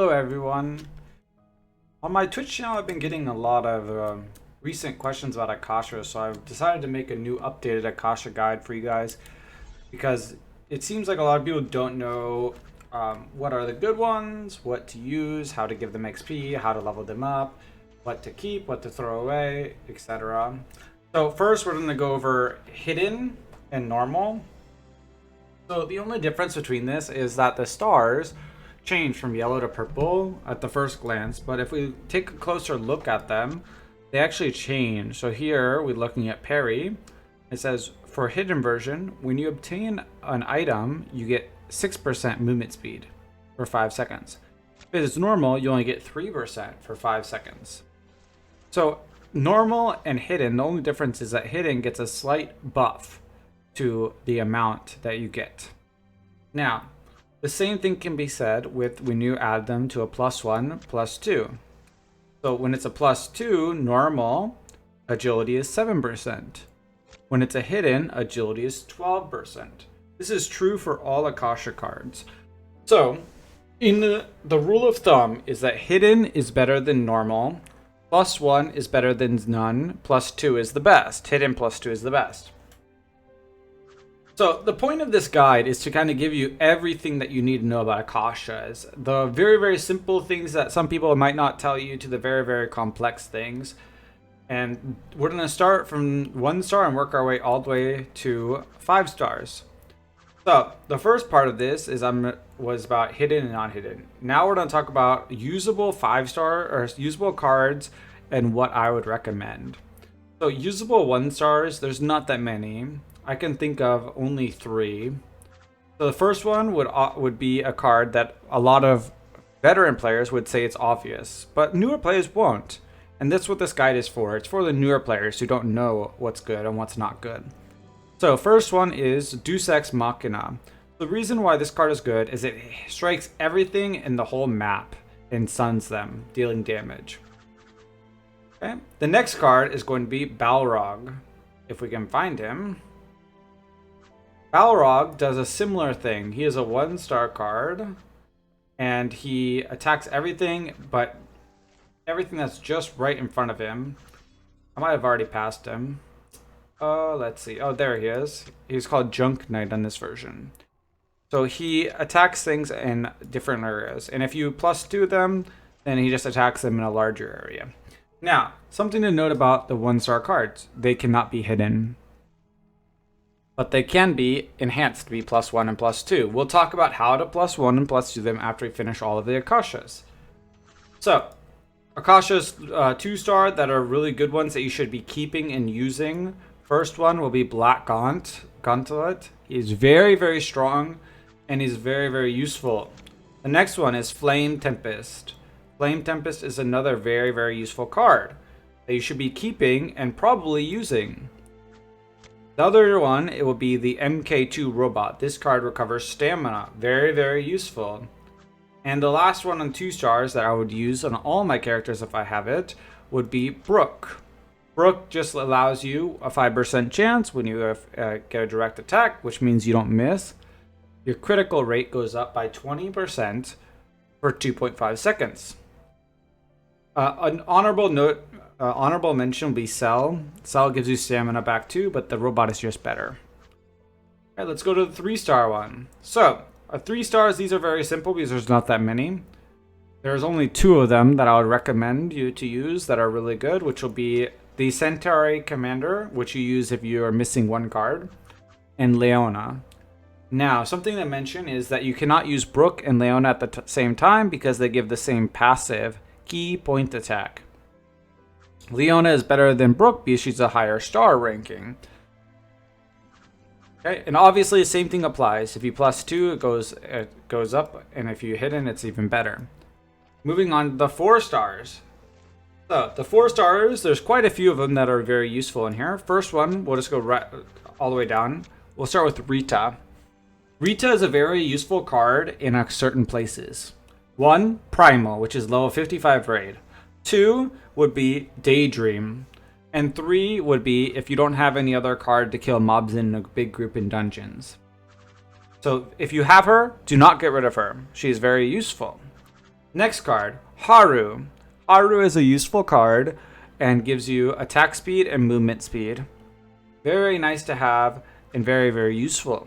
Hello everyone. On my Twitch channel I've been getting a lot of recent questions about akasha, so I've decided to make a new updated akasha guide for you guys because it seems like a lot of people don't know what are the good ones, what to use, how to give them XP, how to level them up, what to keep, what to throw away, etc. So first we're going to go over hidden and normal. So the only difference between this is that the stars change from yellow to purple at the first glance, but if we take a closer look at them, they actually change. So here we're looking at parry. It says for hidden version, when you obtain an item, you get 6% movement speed for 5 seconds. If it's normal, you only get 3% for 5 seconds. So normal and hidden, the only difference is that hidden gets a slight buff to the amount that you get. Now, the same thing can be said with when you add them to a +1, +2. So when it's a +2, normal, agility is 7%. When it's a hidden, agility is 12%. This is true for all akasha cards. So, in the rule of thumb is that hidden is better than normal, +1 is better than none, +2 is the best. Hidden +2 is the best. So the point of this guide is to kind of give you everything that you need to know about akashas. The very, very simple things that some people might not tell you to the very, very complex things. And we're going to start from 1 star and work our way all the way to 5 stars. So the first part of this was about hidden and non-hidden. Now we're going to talk about usable 5-star or usable cards and what I would recommend. So usable 1 stars, there's not that many. I can think of only 3. So the first one would be a card that a lot of veteran players would say it's obvious, but newer players won't. And that's what this guide is for. It's for the newer players who don't know what's good and what's not good. So first one is Deus Ex Machina. The reason why this card is good is it strikes everything in the whole map and stuns them, dealing damage. Okay. The next card is going to be Balrog, if we can find him. Balrog does a similar thing. He is a 1-star card, and he attacks everything, but everything that's just right in front of him. I might have already passed him. Let's see. Oh, there he is. He's called Junk Knight on this version. So he attacks things in different areas, and if you +2 them, then he just attacks them in a larger area. Now, something to note about the 1-star cards. They cannot be hidden, but they can be enhanced to be +1 and +2. We'll talk about how to +1 and +2 them after we finish all of the akashas. So, akashas 2-star that are really good ones that you should be keeping and using. First one will be Black Gauntlet. He's very, very strong, and he's very, very useful. The next one is Flame Tempest. Flame Tempest is another very, very useful card that you should be keeping and probably using. The other one, it will be the MK2 Robot. This card recovers stamina. Very, very useful. And the last one on 2 stars that I would use on all my characters if I have it would be Brook. Brook just allows you a 5% chance when you get a direct attack, which means you don't miss. Your critical rate goes up by 20% for 2.5 seconds. An honorable note. Honorable mention will be Cell. Cell gives you stamina back too, but the robot is just better. Alright, let's go to the 3-star one. So, 3 stars, these are very simple because there's not that many. There's only 2 of them that I would recommend you to use that are really good, which will be the Centauri Commander, which you use if you are missing 1 card, and Leona. Now, something to mention is that you cannot use Brook and Leona at the same time because they give the same passive key point attack. Leona is better than Brook because she's a higher star ranking. Okay, and obviously the same thing applies. If you +2, it goes up, and if you hidden, it's even better. Moving on to the 4 stars. So the 4 stars, there's quite a few of them that are very useful in here. First one, we'll just go right all the way down. We'll start with Rita. Rita is a very useful card in certain places. 1, Primal, which is level 55 raid. 2 would be Daydream. And 3 would be if you don't have any other card to kill mobs in a big group in dungeons. So if you have her, do not get rid of her. She is very useful. Next card, Haru. Haru is a useful card and gives you attack speed and movement speed. Very nice to have and very, very useful.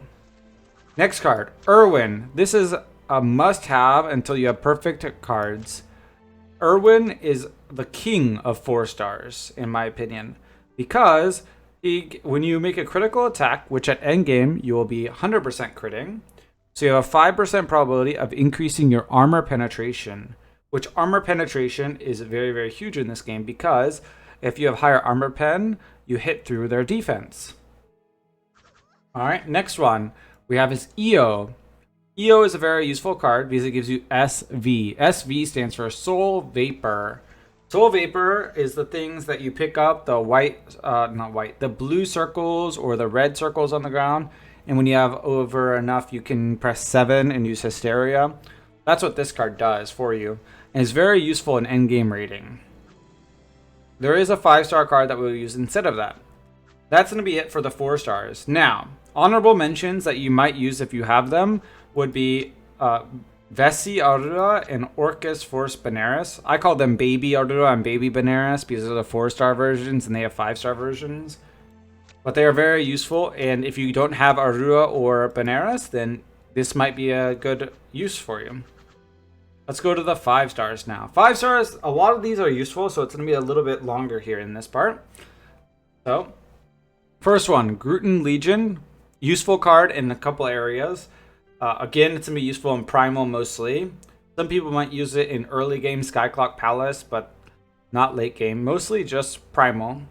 Next card, Irwin. This is a must-have until you have perfect cards. Irwin is the king of 4 stars, in my opinion, because when you make a critical attack, which at endgame you will be 100% critting, so you have a 5% probability of increasing your armor penetration, which armor penetration is very, very huge in this game because if you have higher armor pen, you hit through their defense. All right, next one we have is EO. EO is a very useful card because it gives you SV. SV stands for Soul Vapor. Soul Vapor is the things that you pick up, the the blue circles or the red circles on the ground. And when you have over enough, you can press 7 and use Hysteria. That's what this card does for you. And it's very useful in endgame rating. There is a 5-star card that we'll use instead of that. That's going to be it for the 4 stars. Now, honorable mentions that you might use if you have them would be Vessi Aurora and Orcus Force Benares. I call them Baby Aurora and Baby Benares because they're the 4-star versions and they have 5-star versions. But they are very useful, and if you don't have Aurora or Benares, then this might be a good use for you. Let's go to the 5 stars now. 5 stars, a lot of these are useful, so it's going to be a little bit longer here in this part. So, first one, Gruten Legion. Useful card in a couple areas. Again, it's going to be useful in Primal mostly. Some people might use it in early game Skyclock Palace, but not late game. Mostly just Primal.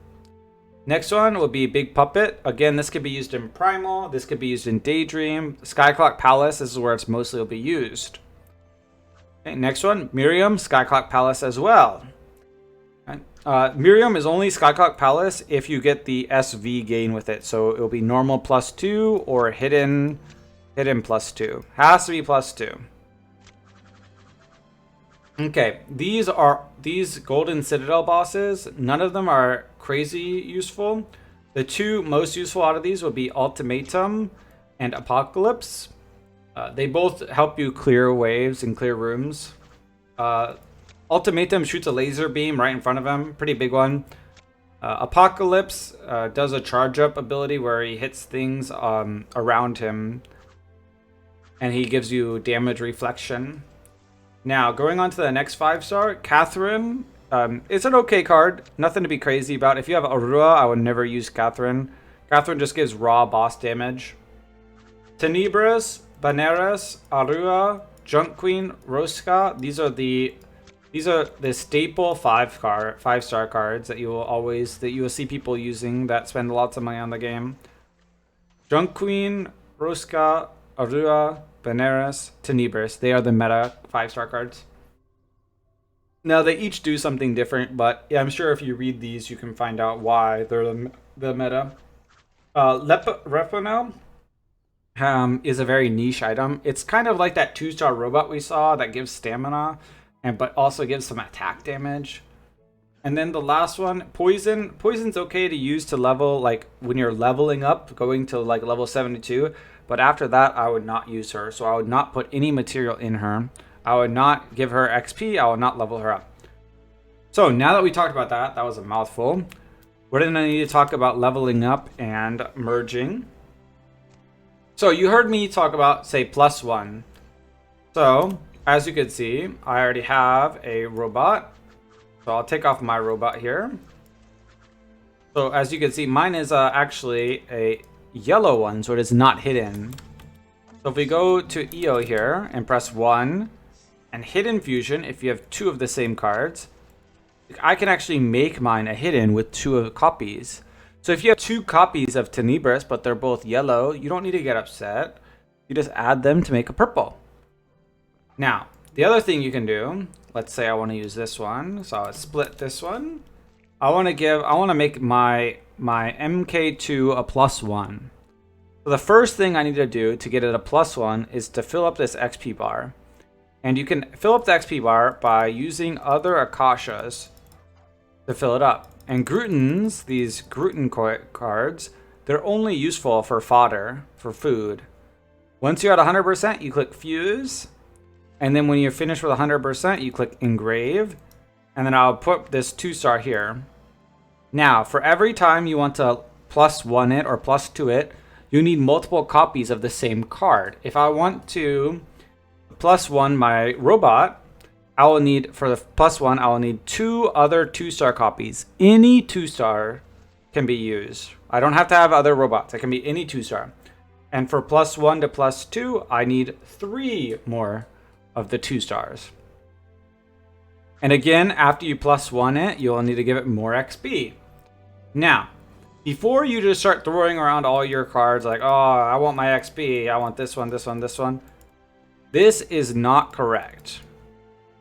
Next one will be Big Puppet. Again, this could be used in Primal. This could be used in Daydream. Skyclock Palace, this is where it's mostly will be used. Okay, next one, Miriam, Skyclock Palace as well. Miriam is only Skyclock Palace if you get the SV gain with it. So it will be normal +2 or hidden +2. Has to be +2. Okay, these Golden Citadel bosses, none of them are crazy useful. The 2 most useful out of these would be Ultimatum and Apocalypse. They both help you clear waves and clear rooms. Ultimatum shoots a laser beam right in front of him, pretty big one. Apocalypse does a charge up ability where he hits things around him and he gives you damage reflection. Now, going on to the next 5-star, Catherine. It's an okay card, nothing to be crazy about. If you have Aurora, I would never use Catherine. Catherine just gives raw boss damage. Tenebris, Benares, Aurora, Junk Queen, Rosca. These are the staple 5-star cards that you will see people using that spend lots of money on the game. Junk Queen, Rosca, Aurora, Benares, Tenebris. They are the meta 5-star cards. Now, they each do something different, but yeah, I'm sure if you read these, you can find out why they're the meta. Repono is a very niche item. It's kind of like that 2-star robot we saw that gives stamina, but also gives some attack damage. And then the last one, Poison. Poison's okay to use to level, like when you're leveling up, going to like level 72. But after that, I would not use her. So I would not put any material in her. I would not give her XP. I would not level her up. So now that we talked about that, that was a mouthful. We're going to need to talk about leveling up and merging. So you heard me talk about, say, +1. So as you can see, I already have a robot. So I'll take off my robot here. So as you can see, mine is actually a yellow one, so it is not hidden. So if we go to EO here and press 1 and Hidden Fusion, if you have 2 of the same cards, I can actually make mine a hidden with 2 copies. So if you have 2 copies of Tenebris, but they're both yellow, you don't need to get upset. You just add them to make a purple. Now, the other thing you can do, let's say I want to use this one, so I'll split this one. I want to make my MK2 a +1. So the first thing I need to do to get it a +1 is to fill up this XP bar. And you can fill up the XP bar by using other akashas to fill it up. And Grutens, these Gruten cards, they're only useful for fodder, for food. Once you're at 100%, you click Fuse. And then when you're finished with 100%, you click engrave. And then I'll put this 2-star here. Now, for every time you want to +1 it or +2 it, you need multiple copies of the same card. If I want to +1 my robot, I will need, for the +1, I will need 2 other 2-star copies. Any 2-star can be used. I don't have to have other robots. It can be any 2-star. And for +1 to +2, I need 3 more of the 2-stars. And again, after you +1 it, you'll need to give it more XP. Now, before you just start throwing around all your cards like, oh, I want my XP, I want this one, this one, this one. This is not correct.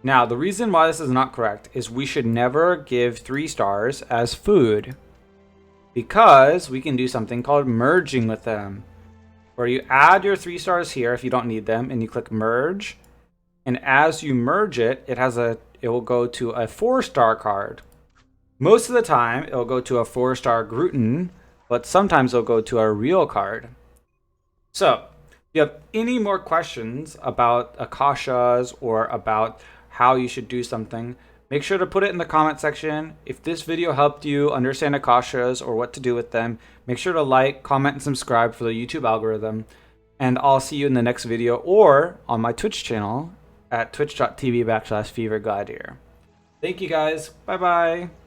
Now, the reason why this is not correct is we should never give 3 stars as food, because we can do something called merging with them, where you add your 3 stars here if you don't need them, and you click merge. And as you merge it, it will go to a 4-star card. Most of the time, it'll go to a 4-star Gruten, but sometimes it'll go to a real card. So, if you have any more questions about akashas or about how you should do something, make sure to put it in the comment section. If this video helped you understand akashas or what to do with them, make sure to like, comment, and subscribe for the YouTube algorithm. And I'll see you in the next video or on my Twitch channel at twitch.tv/fevergladiator. Thank you guys. Bye-bye.